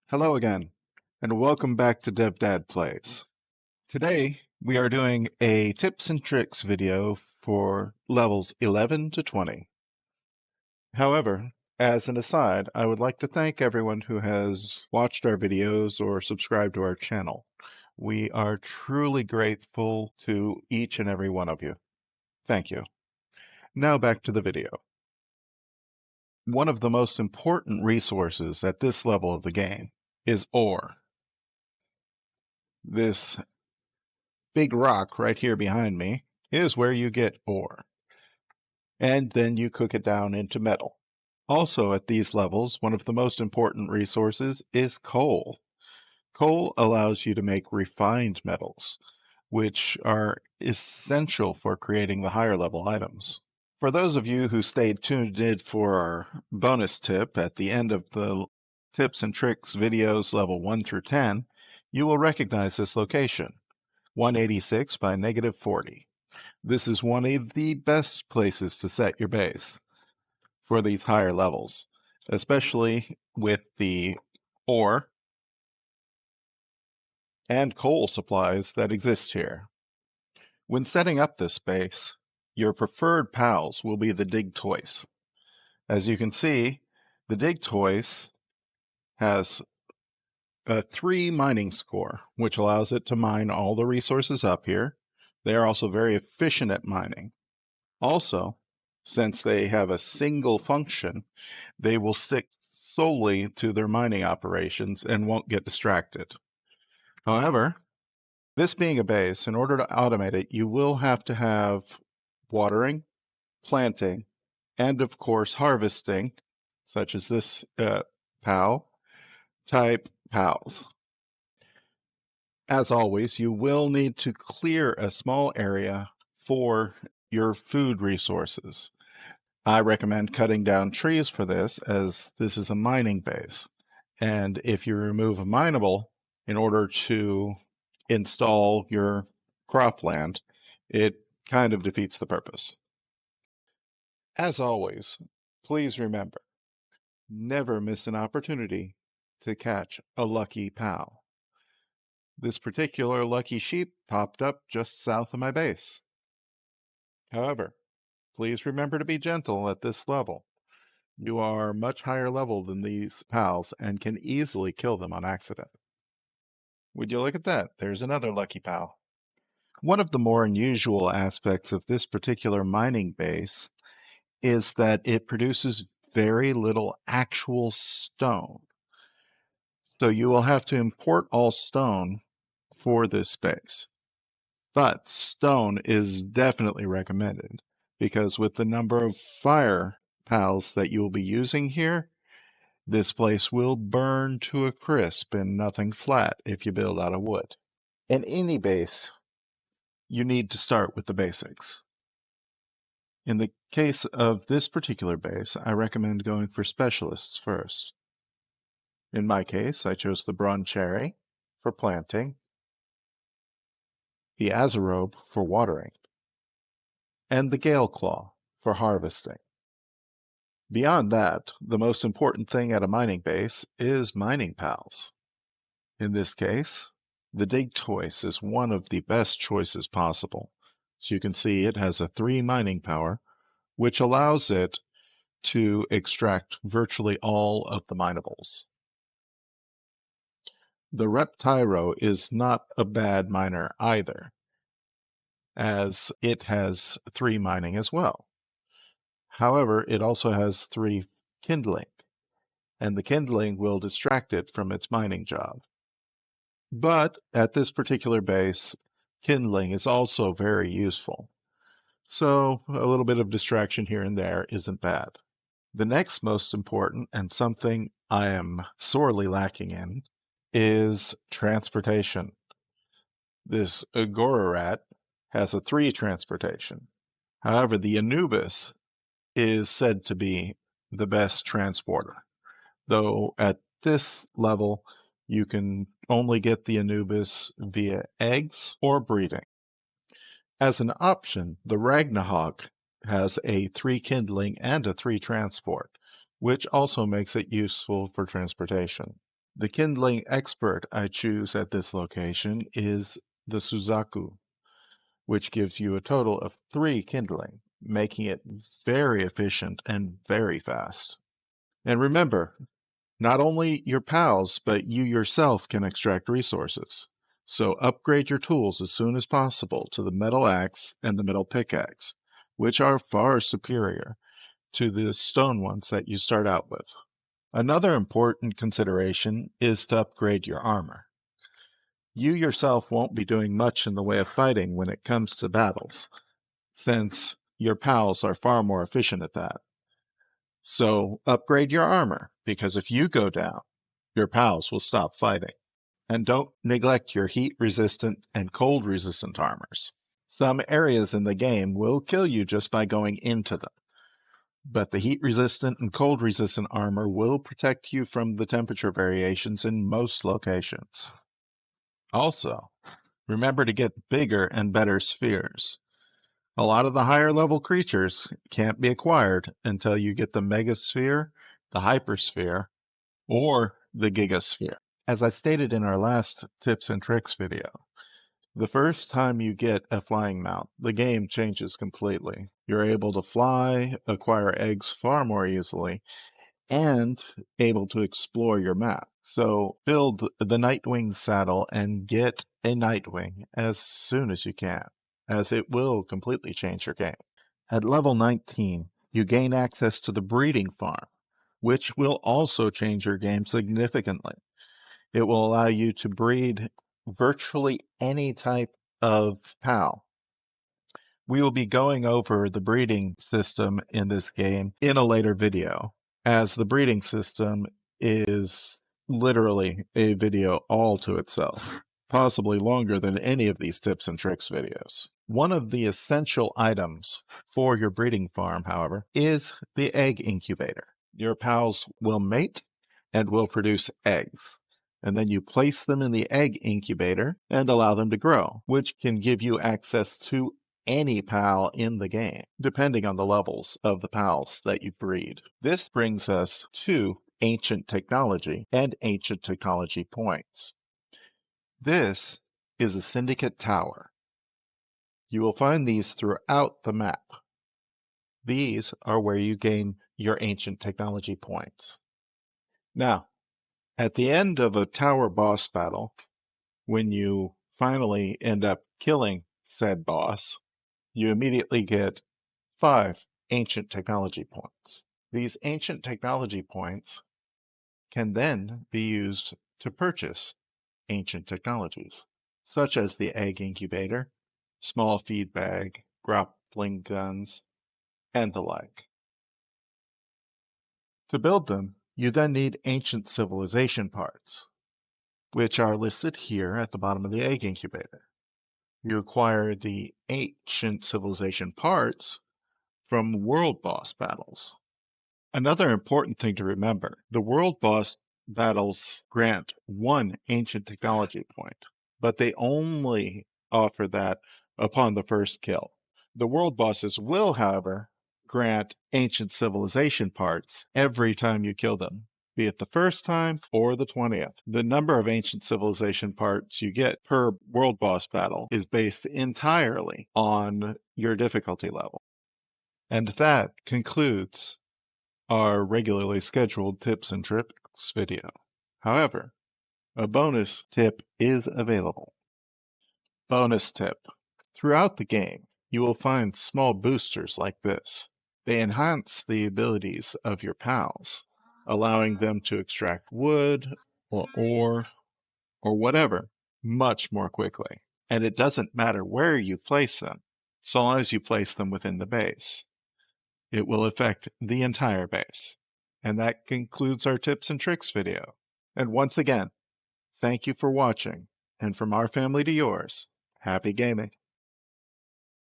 Hello again, and welcome back to DevDadPlays. Today, we are doing a tips and tricks video for levels 11 to 20. However, as an aside, I would like to thank everyone who has watched our videos or subscribed to our channel. We are truly grateful to each and every one of you. Thank you. Now back to the video. One of the most important resources at this level of the game is ore. This big rock right here behind me is where you get ore. And then you cook it down into metal. Also at these levels, one of the most important resources is coal. Coal allows you to make refined metals, which are essential for creating the higher level items. For those of you who stayed tuned in for our bonus tip at the end of the tips and tricks videos level 1 through 10, you will recognize this location. 186 by -40. This is one of the best places to set your base for these higher levels, especially with the ore and coal supplies that exist here. When setting up this base, your preferred pals will be the dig toys. As you can see, the dig toys has a 3 mining score, which allows it to mine all the resources up here. They are also very efficient at mining. Also, since they have a single function, they will stick solely to their mining operations and won't get distracted. However, this being a base, in order to automate it, you will have to have watering, planting, and of course harvesting, such as this POW type POWs. As always, you will need to clear a small area for your food resources. I recommend cutting down trees for this, as this is a mining base. And if you remove a mineable in order to install your cropland, it kind of defeats the purpose. As always, please remember, never miss an opportunity to catch a lucky POW. This particular lucky sheep popped up just south of my base. However, please remember to be gentle at this level. You are much higher level than these pals and can easily kill them on accident. Would you look at that? There's another lucky pal. One of the more unusual aspects of this particular mining base is that it produces very little actual stone. So you will have to import all stone for this base. But stone is definitely recommended, because with the number of fire pals that you'll be using here, this place will burn to a crisp and nothing flat if you build out of wood. In any base, you need to start with the basics. In the case of this particular base, I recommend going for specialists first. In my case, I chose the bronze cherry for planting, the azarobe for watering, and the gale claw for harvesting. Beyond that, the most important thing at a mining base is mining pals. In this case, the dig toys is one of the best choices possible. So you can see it has a 3 mining power, which allows it to extract virtually all of the minables. The Reptyro is not a bad miner either, as it has 3 mining as well. However, it also has 3 kindling, and the kindling will distract it from its mining job. But at this particular base, kindling is also very useful. So a little bit of distraction here and there isn't bad. The next most important, and something I am sorely lacking in, is transportation. This Agorarat has a 3 transportation. However, the Anubis is said to be the best transporter, though at this level you can only get the Anubis via eggs or breeding. As an option, the Ragnahawk has a 3 kindling and a 3 transport, which also makes it useful for transportation. The kindling expert I choose at this location is the Suzaku, which gives you a total of 3 kindling, making it very efficient and very fast. And remember, not only your pals, but you yourself can extract resources. So upgrade your tools as soon as possible to the metal axe and the metal pickaxe, which are far superior to the stone ones that you start out with. Another important consideration is to upgrade your armor. You yourself won't be doing much in the way of fighting when it comes to battles, since your pals are far more efficient at that. So upgrade your armor, because if you go down, your pals will stop fighting. And don't neglect your heat-resistant and cold-resistant armors. Some areas in the game will kill you just by going into them, but the heat-resistant and cold-resistant armor will protect you from the temperature variations in most locations. Also, remember to get bigger and better spheres. A lot of the higher level creatures can't be acquired until you get the Megasphere, the Hypersphere, or the Gigasphere. As I stated in our last tips and tricks video, the first time you get a flying mount, the game changes completely. You're able to fly, acquire eggs far more easily, and able to explore your map. So build the Nightwing saddle and get a Nightwing as soon as you can, as it will completely change your game. At level 19, you gain access to the breeding farm, which will also change your game significantly. It will allow you to breed virtually any type of PAL. We will be going over the breeding system in this game in a later video, as the breeding system is literally a video all to itself, possibly longer than any of these tips and tricks videos. One of the essential items for your breeding farm, however, is the egg incubator. Your pals will mate and will produce eggs, and then you place them in the egg incubator and allow them to grow, which can give you access to any PAL in the game, depending on the levels of the PALs that you breed. This brings us to ancient technology and ancient technology points. This is a syndicate tower. You will find these throughout the map. These are where you gain your ancient technology points. Now, at the end of a tower boss battle, when you finally end up killing said boss, you immediately get 5 ancient technology points. These ancient technology points can then be used to purchase ancient technologies, such as the egg incubator, small feed bag, grappling guns, and the like. To build them, you then need ancient civilization parts, which are listed here at the bottom of the egg incubator. You acquire the ancient civilization parts from world boss battles. Another important thing to remember, the world boss battles grant 1 ancient technology point, but they only offer that upon the first kill. The world bosses will, however, grant ancient civilization parts every time you kill them, be it the first time or the 20th. The number of ancient civilization parts you get per world boss battle is based entirely on your difficulty level. And that concludes our regularly scheduled tips and tricks video. However, a bonus tip is available. Bonus tip. Throughout the game, you will find small boosters like this. They enhance the abilities of your pals, allowing them to extract wood or ore or whatever much more quickly. And it doesn't matter where you place them, so long as you place them within the base. It will affect the entire base. And that concludes our tips and tricks video. And once again, thank you for watching. And from our family to yours, happy gaming.